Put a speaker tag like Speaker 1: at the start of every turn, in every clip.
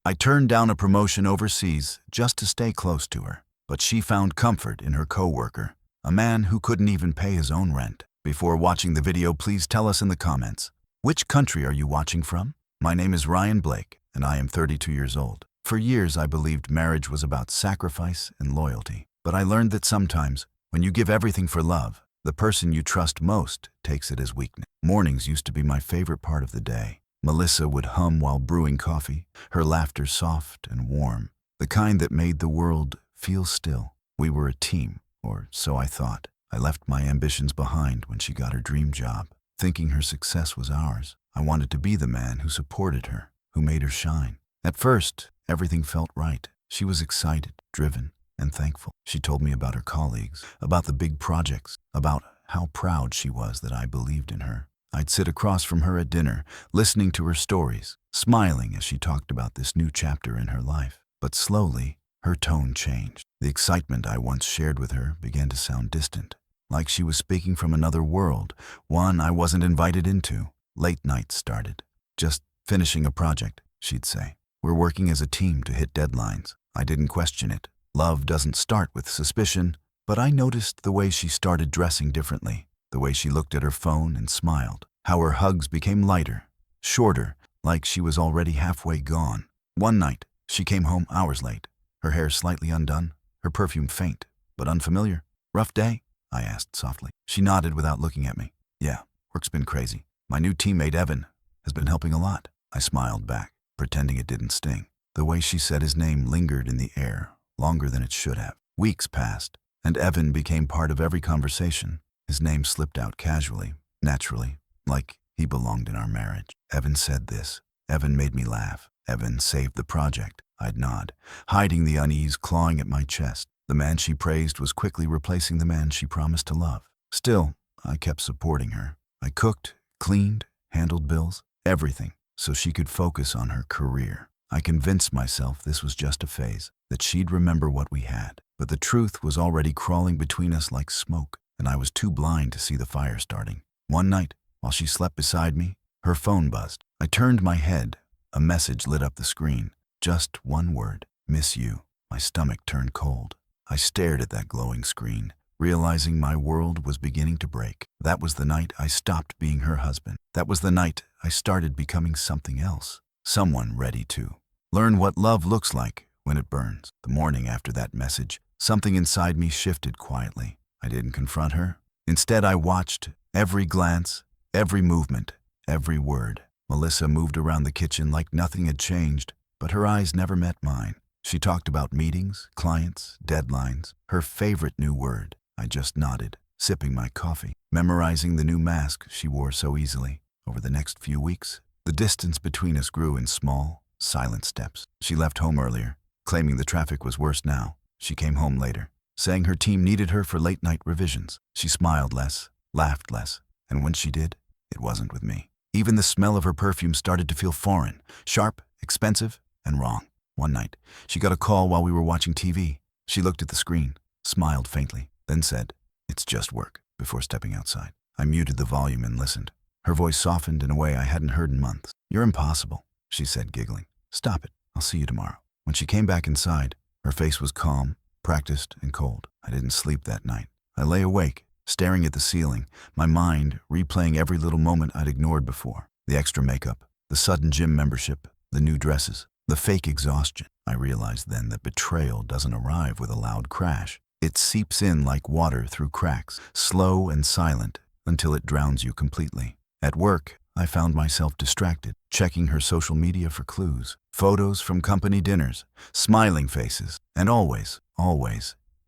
Speaker 1: I turned down a promotion overseas just to stay close to her, but she found comfort in her coworker, a man who couldn't even pay his own rent. Before watching the video, please tell us in the comments, which country are you watching from? My name is Ryan Blake, and I am 32 years old. For years, I believed marriage was about sacrifice and loyalty. But I learned that sometimes, when you give everything for love, the person you trust most takes it as weakness. Mornings used to be my favorite part of the day. Melissa would hum while brewing coffee, her laughter soft and warm, the kind that made the world feel still. We were a team, or so I thought. I left my ambitions behind when she got her dream job, thinking her success was ours. I wanted to be the man who supported her, who made her shine. At first, everything felt right. She was excited, driven, and thankful. She told me about her colleagues, about the big projects, about how proud she was that I believed in her. I'd sit across from her at dinner, listening to her stories, smiling as she talked about this new chapter in her life. But slowly, her tone changed. The excitement I once shared with her began to sound distant, like she was speaking from another world, one I wasn't invited into. Late nights started. Just finishing a project, she'd say. We're working as a team to hit deadlines. I didn't question it. Love doesn't start with suspicion, but I noticed the way she started dressing differently, the way she looked at her phone and smiled, how her hugs became lighter, shorter, like she was already halfway gone. One night, she came home hours late, her hair slightly undone, her perfume faint, but unfamiliar. Rough day? I asked softly. She nodded without looking at me. Yeah, work's been crazy. My new teammate, Evan, has been helping a lot. I smiled back, pretending it didn't sting. The way she said his name lingered in the air, longer than it should have. Weeks passed, and Evan became part of every conversation. His name slipped out casually, naturally, like he belonged in our marriage. Evan said this. Evan made me laugh. Evan saved the project. I'd nod, hiding the unease clawing at my chest. The man she praised was quickly replacing the man she promised to love. Still, I kept supporting her. I cooked, cleaned, handled bills, everything, so she could focus on her career. I convinced myself this was just a phase, that she'd remember what we had. But the truth was already crawling between us like smoke, and I was too blind to see the fire starting. One night, while she slept beside me, her phone buzzed. I turned my head. A message lit up the screen. Just one word, miss you. My stomach turned cold. I stared at that glowing screen, realizing my world was beginning to break. That was the night I stopped being her husband. That was the night I started becoming something else. Someone ready to learn what love looks like when it burns. The morning after that message, something inside me shifted quietly. I didn't confront her. Instead, I watched every glance, every movement, every word. Melissa moved around the kitchen like nothing had changed, but her eyes never met mine. She talked about meetings, clients, deadlines, her favorite new word. I just nodded, sipping my coffee, memorizing the new mask she wore so easily. Over the next few weeks, the distance between us grew in small, silent steps. She left home earlier, claiming the traffic was worse now. She came home later, saying her team needed her for late-night revisions. She smiled less, laughed less, and when she did, it wasn't with me. Even the smell of her perfume started to feel foreign, sharp, expensive, and wrong. One night, she got a call while we were watching TV. She looked at the screen, smiled faintly, then said, "It's just work," before stepping outside. I muted the volume and listened. Her voice softened in a way I hadn't heard in months. "You're impossible," she said, giggling. "Stop it. I'll see you tomorrow." When she came back inside, her face was calm, practiced, and cold. I didn't sleep that night. I lay awake, staring at the ceiling, my mind replaying every little moment I'd ignored before. The extra makeup, the sudden gym membership, the new dresses, the fake exhaustion. I realized then that betrayal doesn't arrive with a loud crash. It seeps in like water through cracks, slow and silent, until it drowns you completely. At work, I found myself distracted, checking her social media for clues. Photos from company dinners, smiling faces, and always,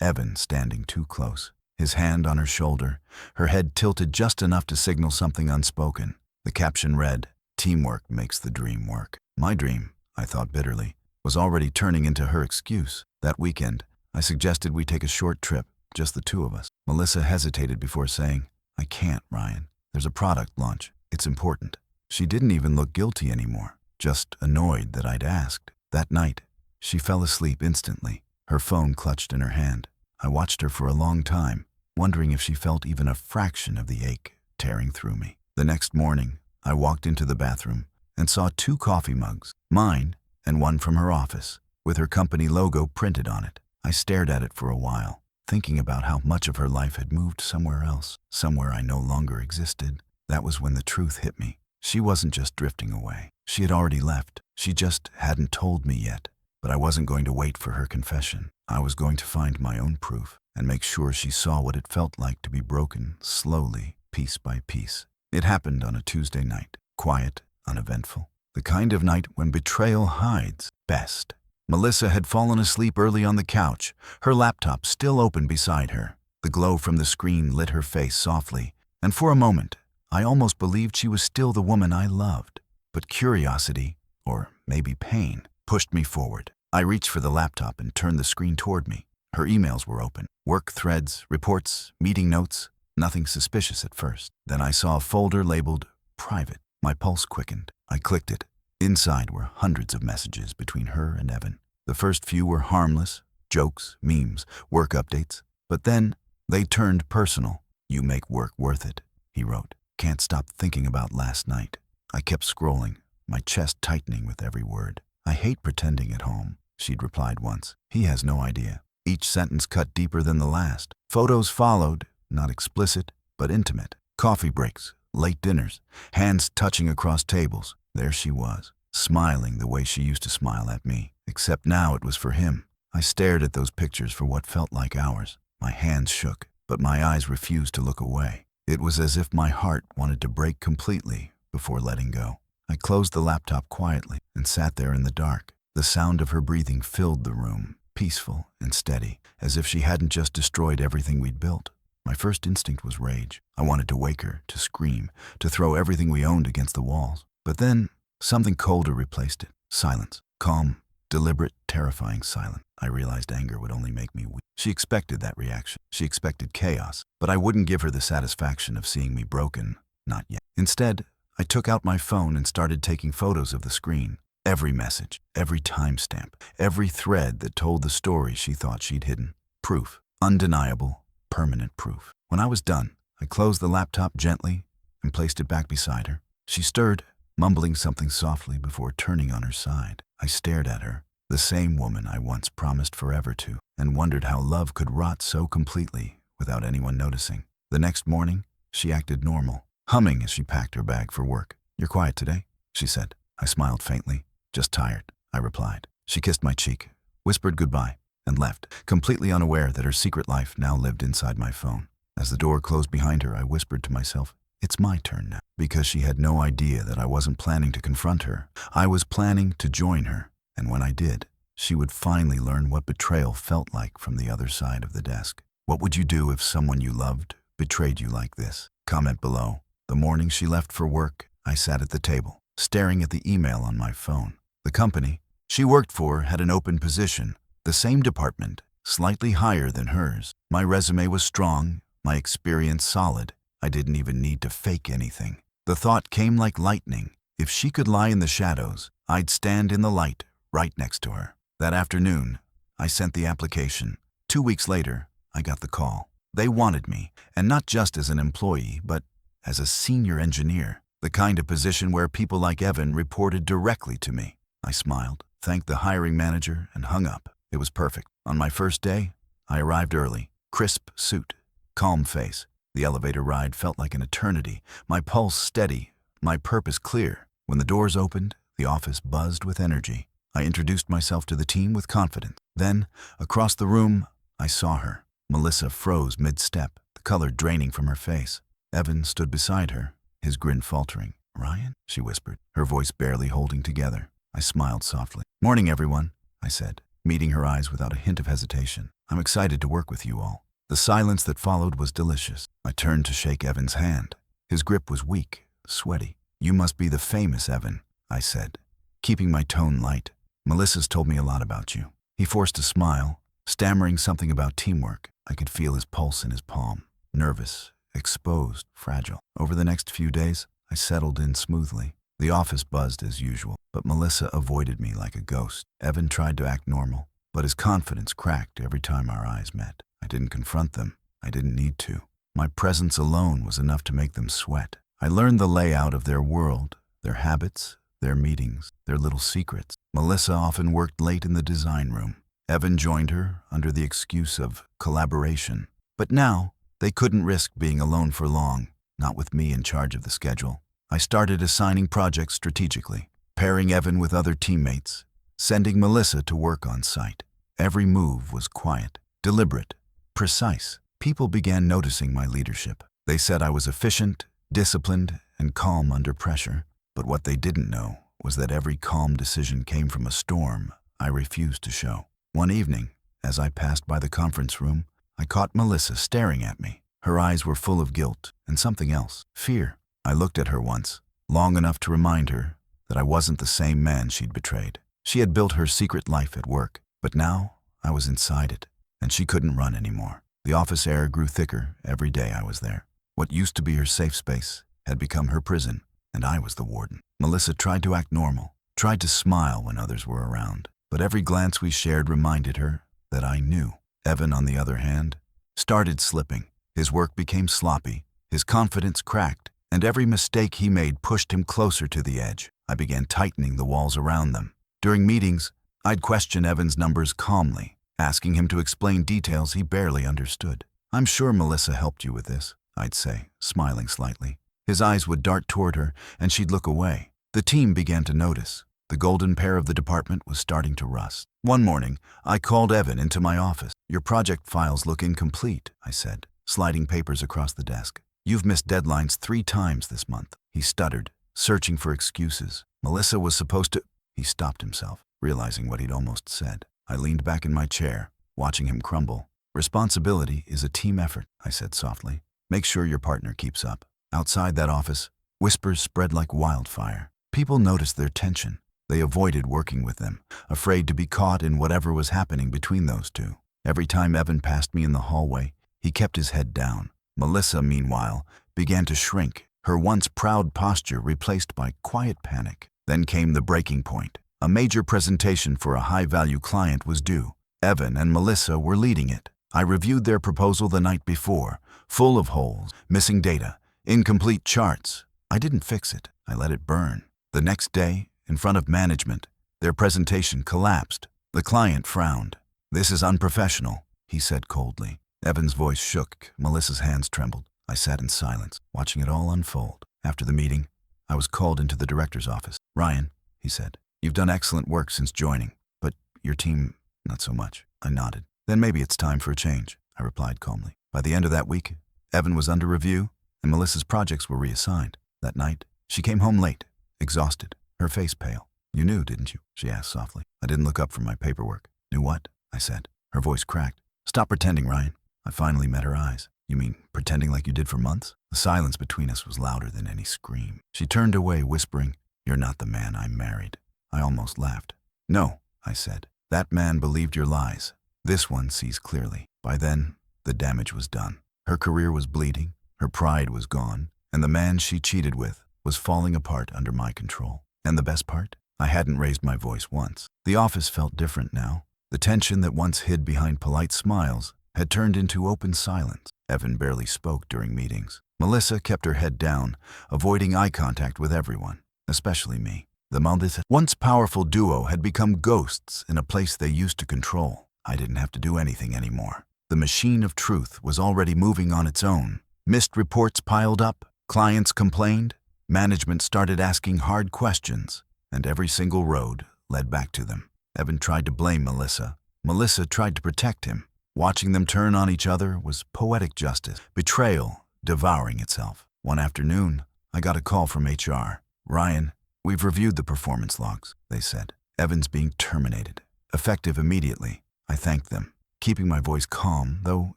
Speaker 1: Evan standing too close. His hand on her shoulder, her head tilted just enough to signal something unspoken. The caption read, "Teamwork makes the dream work." My dream, I thought bitterly, was already turning into her excuse. That weekend, I suggested we take a short trip, just the two of us. Melissa hesitated before saying, "I can't, Ryan. There's a product launch. It's important." She didn't even look guilty anymore, just annoyed that I'd asked. That night, she fell asleep instantly, her phone clutched in her hand. I watched her for a long time, wondering if she felt even a fraction of the ache tearing through me. The next morning, I walked into the bathroom and saw 2 coffee mugs, mine and one from her office, with her company logo printed on it. I stared at it for a while, thinking about how much of her life had moved somewhere else, somewhere I no longer existed. That was when the truth hit me. She wasn't just drifting away. She had already left. She just hadn't told me yet. But I wasn't going to wait for her confession. I was going to find my own proof and make sure she saw what it felt like to be broken, slowly, piece by piece. It happened on a Tuesday night, quiet, uneventful. The kind of night when betrayal hides best. Melissa had fallen asleep early on the couch, her laptop still open beside her. The glow from the screen lit her face softly, and for a moment, I almost believed she was still the woman I loved. But curiosity, or maybe pain, pushed me forward. I reached for the laptop and turned the screen toward me. Her emails were open. Work threads, reports, meeting notes. Nothing suspicious at first. Then I saw a folder labeled Private. My pulse quickened. I clicked it. Inside were hundreds of messages between her and Evan. The first few were harmless, jokes, memes, work updates. But then they turned personal. "You make work worth it," he wrote. "Can't stop thinking about last night." I kept scrolling, my chest tightening with every word. "I hate pretending at home," she'd replied once. He has no idea. Each sentence cut deeper than the last. Photos followed, not explicit, but intimate. Coffee breaks, late dinners, hands touching across tables. There she was, smiling the way she used to smile at me, except now it was for him. I stared at those pictures for what felt like hours. My hands shook, but my eyes refused to look away. It was as if my heart wanted to break completely before letting go. I closed the laptop quietly and sat there in the dark. The sound of her breathing filled the room, peaceful and steady, as if she hadn't just destroyed everything we'd built. My first instinct was rage. I wanted to wake her, to scream, to throw everything we owned against the walls. But then, something colder replaced it. Silence. Calm, deliberate, terrifying silence. I realized anger would only make me weak. She expected that reaction. She expected chaos. But I wouldn't give her the satisfaction of seeing me broken. Not yet. Instead, I took out my phone and started taking photos of the screen. Every message, every timestamp, every thread that told the story she thought she'd hidden. Proof. Undeniable, permanent proof. When I was done, I closed the laptop gently and placed it back beside her. She stirred, mumbling something softly before turning on her side. I stared at her, the same woman I once promised forever to, and wondered how love could rot so completely without anyone noticing. The next morning, she acted normal, humming as she packed her bag for work. "You're quiet today," she said. I smiled faintly. "Just tired," I replied. She kissed my cheek, whispered goodbye, and left, completely unaware that her secret life now lived inside my phone. As the door closed behind her, I whispered to myself, "It's my turn now." Because she had no idea that I wasn't planning to confront her. I was planning to join her, and when I did, she would finally learn what betrayal felt like from the other side of the desk. What would you do if someone you loved betrayed you like this? Comment below. The morning she left for work, I sat at the table, staring at the email on my phone. The company she worked for had an open position, the same department, slightly higher than hers. My resume was strong, my experience solid. I didn't even need to fake anything. The thought came like lightning. If she could lie in the shadows, I'd stand in the light right next to her. That afternoon, I sent the application. 2 weeks later, I got the call. They wanted me, and not just as an employee, but as a senior engineer, the kind of position where people like Evan reported directly to me. I smiled, thanked the hiring manager, and hung up. It was perfect. On my first day, I arrived early. Crisp suit, calm face. The elevator ride felt like an eternity, my pulse steady, my purpose clear. When the doors opened, the office buzzed with energy. I introduced myself to the team with confidence. Then, across the room, I saw her. Melissa froze mid-step, the color draining from her face. Evan stood beside her, his grin faltering. "Ryan?" she whispered, her voice barely holding together. I smiled softly. "Morning, everyone," I said, meeting her eyes without a hint of hesitation. "I'm excited to work with you all." The silence that followed was delicious. I turned to shake Evan's hand. His grip was weak, sweaty. "You must be the famous Evan," I said, keeping my tone light. "Melissa's told me a lot about you." He forced a smile, stammering something about teamwork. I could feel his pulse in his palm. Nervous, exposed, fragile. Over the next few days, I settled in smoothly. The office buzzed as usual, but Melissa avoided me like a ghost. Evan tried to act normal, but his confidence cracked every time our eyes met. I didn't confront them. I didn't need to. My presence alone was enough to make them sweat. I learned the layout of their world, their habits, their meetings, their little secrets. Melissa often worked late in the design room. Evan joined her under the excuse of collaboration. But now, they couldn't risk being alone for long, not with me in charge of the schedule. I started assigning projects strategically, pairing Evan with other teammates, sending Melissa to work on site. Every move was quiet, deliberate, precise. People began noticing my leadership. They said I was efficient, disciplined, and calm under pressure. But what they didn't know was that every calm decision came from a storm I refused to show. One evening, as I passed by the conference room, I caught Melissa staring at me. Her eyes were full of guilt and something else, fear. I looked at her once, long enough to remind her that I wasn't the same man she'd betrayed. She had built her secret life at work, but now I was inside it, and she couldn't run anymore. The office air grew thicker every day I was there. What used to be her safe space had become her prison, and I was the warden. Melissa tried to act normal, tried to smile when others were around, but every glance we shared reminded her that I knew. Evan, on the other hand, started slipping. His work became sloppy, his confidence cracked, and every mistake he made pushed him closer to the edge. I began tightening the walls around them. During meetings, I'd question Evan's numbers calmly, asking him to explain details he barely understood. "I'm sure Melissa helped you with this," I'd say, smiling slightly. His eyes would dart toward her, and she'd look away. The team began to notice. The golden pair of the department was starting to rust. One morning, I called Evan into my office. "Your project files look incomplete," I said, sliding papers across the desk. "You've missed deadlines 3 times this month." He stuttered, searching for excuses. "Melissa was supposed to—" He stopped himself, realizing what he'd almost said. I leaned back in my chair, watching him crumble. "Responsibility is a team effort," I said softly. "Make sure your partner keeps up." Outside that office, whispers spread like wildfire. People noticed their tension. They avoided working with them, afraid to be caught in whatever was happening between those two. Every time Evan passed me in the hallway, he kept his head down. Melissa, meanwhile, began to shrink, her once proud posture replaced by quiet panic. Then came the breaking point. A major presentation for a high-value client was due. Evan and Melissa were leading it. I reviewed their proposal the night before, full of holes, missing data, incomplete charts. I didn't fix it. I let it burn. The next day, in front of management, their presentation collapsed. The client frowned. "This is unprofessional," he said coldly. Evan's voice shook. Melissa's hands trembled. I sat in silence, watching it all unfold. After the meeting, I was called into the director's office. "Ryan," he said, "you've done excellent work since joining, but your team, not so much." I nodded. "Then maybe it's time for a change," I replied calmly. By the end of that week, Evan was under review, and Melissa's projects were reassigned. That night, she came home late, exhausted, her face pale. "You knew, didn't you?" she asked softly. I didn't look up from my paperwork. "Knew what?" I said. Her voice cracked. "Stop pretending, Ryan." I finally met her eyes. "You mean pretending like you did for months?" The silence between us was louder than any scream. She turned away, whispering, "You're not the man I married." I almost laughed. "No," I said. "That man believed your lies. This one sees clearly." By then, the damage was done. Her career was bleeding, her pride was gone, and the man she cheated with was falling apart under my control. And the best part? I hadn't raised my voice once. The office felt different now. The tension that once hid behind polite smiles had turned into open silence. Evan barely spoke during meetings. Melissa kept her head down, avoiding eye contact with everyone, especially me. The once powerful duo had become ghosts in a place they used to control. I didn't have to do anything anymore. The machine of truth was already moving on its own. Missed reports piled up, clients complained, management started asking hard questions, and every single road led back to them. Evan tried to blame Melissa. Melissa tried to protect him. Watching them turn on each other was poetic justice, betrayal devouring itself. One afternoon, I got a call from HR. "Ryan, we've reviewed the performance logs," they said. "Evan's being terminated, effective immediately." I thanked them, keeping my voice calm, though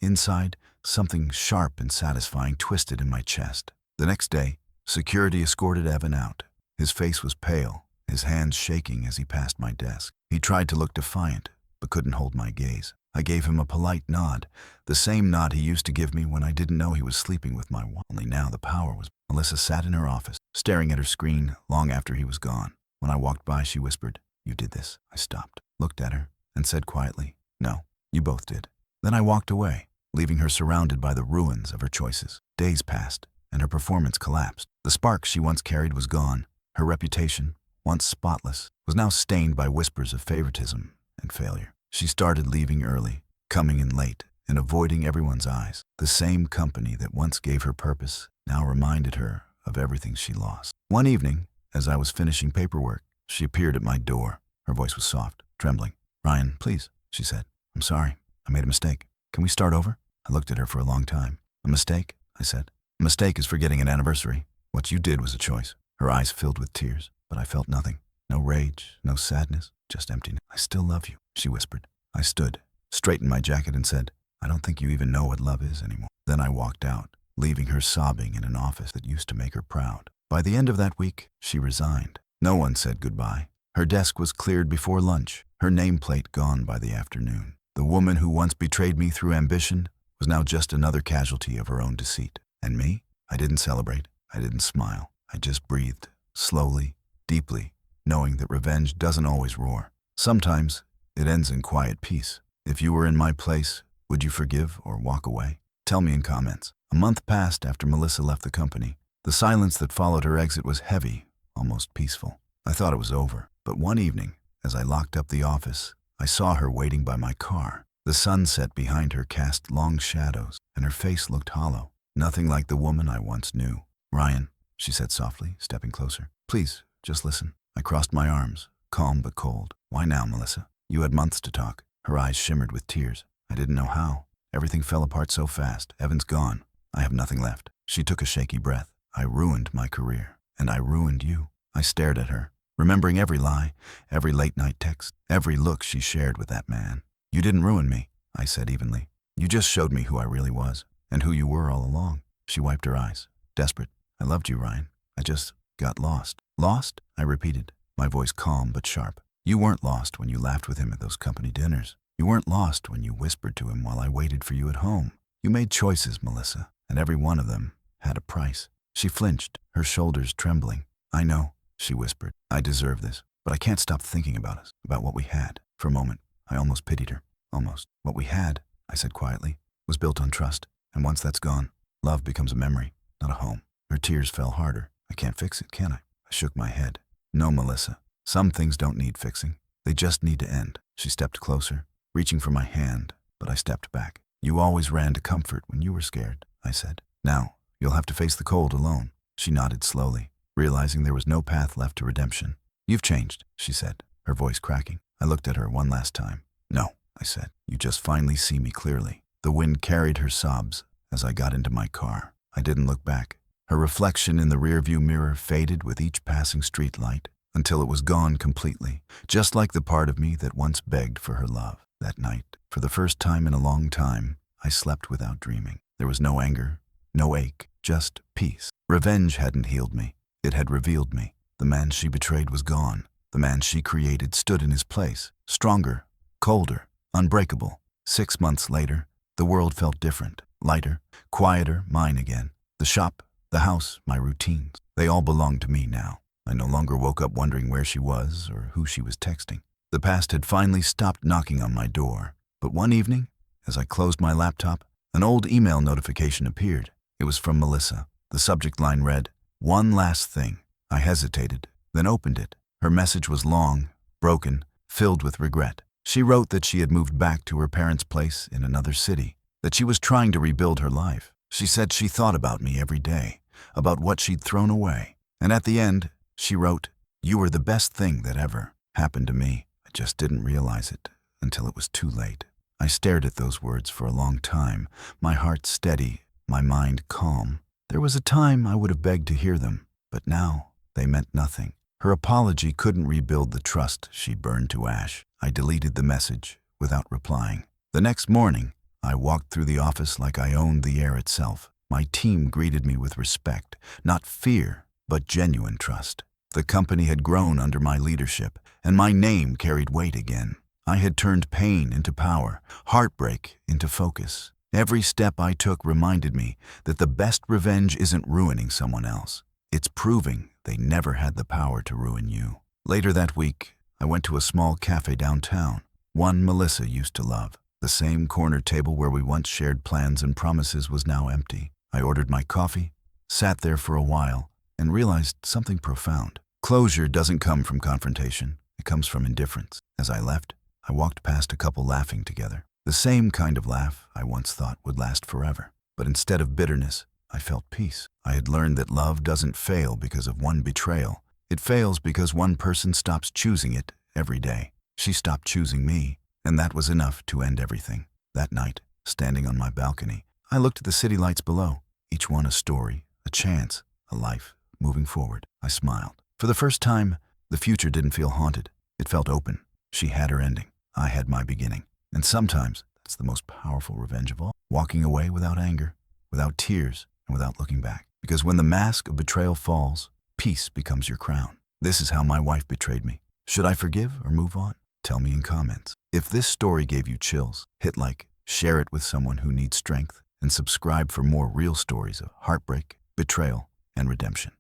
Speaker 1: inside, something sharp and satisfying twisted in my chest. The next day, security escorted Evan out. His face was pale, his hands shaking as he passed my desk. He tried to look defiant, but couldn't hold my gaze. I gave him a polite nod, the same nod he used to give me when I didn't know he was sleeping with my wife. Only now the power was. Melissa sat in her office, staring at her screen long after he was gone. When I walked by, she whispered, "You did this." I stopped, looked at her, and said quietly, "No, you both did." Then I walked away, leaving her surrounded by the ruins of her choices. Days passed, and her performance collapsed. The spark she once carried was gone. Her reputation once spotless, was now stained by whispers of favoritism and failure. She started leaving early, coming in late, and avoiding everyone's eyes. The same company that once gave her purpose now reminded her of everything she lost. One evening, as I was finishing paperwork, she appeared at my door. Her voice was soft, trembling. "Ryan, please," she said. "I'm sorry. I made a mistake. Can we start over?" I looked at her for a long time. "A mistake?" I said. "A mistake is forgetting an anniversary. What you did was a choice." Her eyes filled with tears, but I felt nothing. No rage, no sadness, just emptiness. "I still love you," she whispered. I stood, straightened my jacket, and said, "I don't think you even know what love is anymore." Then I walked out, leaving her sobbing in an office that used to make her proud. By the end of that week, she resigned. No one said goodbye. Her desk was cleared before lunch, her nameplate gone by the afternoon. The woman who once betrayed me through ambition was now just another casualty of her own deceit. And me? I didn't celebrate. I didn't smile. I just breathed, slowly, deeply, knowing that revenge doesn't always roar. Sometimes it ends in quiet peace. If you were in my place, would you forgive or walk away? Tell me in comments. A month passed after Melissa left the company. The silence that followed her exit was heavy, almost peaceful. I thought it was over. But one evening, as I locked up the office, I saw her waiting by my car. The sunset behind her cast long shadows, and her face looked hollow. Nothing like the woman I once knew. "Ryan," she said softly, stepping closer. "Please, just listen." I crossed my arms, calm but cold. "Why now, Melissa? You had months to talk." Her eyes shimmered with tears. I didn't know how. Everything fell apart so fast. Evan's gone. I have nothing left. She took a shaky breath. "I ruined my career. And I ruined you." I stared at her, remembering every lie, every late-night text, every look she shared with that man. "You didn't ruin me," I said evenly. "You just showed me who I really was, and who you were all along." She wiped her eyes, desperate. "I loved you, Ryan. I just got lost." "Lost?" I repeated, my voice calm but sharp. "You weren't lost when you laughed with him at those company dinners. You weren't lost when you whispered to him while I waited for you at home. You made choices, Melissa, and every one of them had a price." She flinched, her shoulders trembling. "I know," she whispered. "I deserve this, but I can't stop thinking about us, about what we had." For a moment, I almost pitied her. Almost. "What we had," I said quietly, "was built on trust. And once that's gone, love becomes a memory, not a home." Her tears fell harder. "I can't fix it, can I?" I shook my head. "No, Melissa. Some things don't need fixing. They just need to end." She stepped closer, reaching for my hand, but I stepped back. "You always ran to comfort when you were scared," I said. "Now, you'll have to face the cold alone." She nodded slowly, realizing there was no path left to redemption. "You've changed," she said, her voice cracking. I looked at her one last time. "No," I said. "You just finally see me clearly." The wind carried her sobs as I got into my car. I didn't look back. Her reflection in the rearview mirror faded with each passing street light until it was gone completely, just like the part of me that once begged for her love. That night, for the first time in a long time, I slept without dreaming. There was no anger, no ache, just peace. Revenge hadn't healed me. It had revealed me. The man she betrayed was gone. The man she created stood in his place, stronger, colder, unbreakable. 6 months later, the world felt different, lighter, quieter, mine again. The shop, the house, my routines, they all belonged to me now. I no longer woke up wondering where she was or who she was texting. The past had finally stopped knocking on my door. But one evening, as I closed my laptop, an old email notification appeared. It was from Melissa. The subject line read, "One last thing." I hesitated, then opened it. Her message was long, broken, filled with regret. She wrote that she had moved back to her parents' place in another city, that she was trying to rebuild her life. She said she thought about me every day, about what she'd thrown away. And at the end, she wrote, "You were the best thing that ever happened to me." I just didn't realize it until it was too late. I stared at those words for a long time, my heart steady, my mind calm. There was a time I would have begged to hear them, but now they meant nothing. Her apology couldn't rebuild the trust she burned to ash. I deleted the message without replying. The next morning, I walked through the office like I owned the air itself. My team greeted me with respect, not fear, but genuine trust. The company had grown under my leadership, and my name carried weight again. I had turned pain into power, heartbreak into focus. Every step I took reminded me that the best revenge isn't ruining someone else. It's proving they never had the power to ruin you. Later that week, I went to a small cafe downtown, one Melissa used to love. The same corner table where we once shared plans and promises was now empty. I ordered my coffee, sat there for a while, and realized something profound. Closure doesn't come from confrontation. It comes from indifference. As I left, I walked past a couple laughing together. The same kind of laugh I once thought would last forever. But instead of bitterness, I felt peace. I had learned that love doesn't fail because of one betrayal. It fails because one person stops choosing it every day. She stopped choosing me, and that was enough to end everything. That night, standing on my balcony, I looked at the city lights below, each one a story, a chance, a life, moving forward. I smiled. For the first time, the future didn't feel haunted. It felt open. She had her ending. I had my beginning. And sometimes, that's the most powerful revenge of all. Walking away without anger, without tears, and without looking back. Because when the mask of betrayal falls, peace becomes your crown. This is how my wife betrayed me. Should I forgive or move on? Tell me in comments. If this story gave you chills, hit like, share it with someone who needs strength, and subscribe for more real stories of heartbreak, betrayal, and redemption.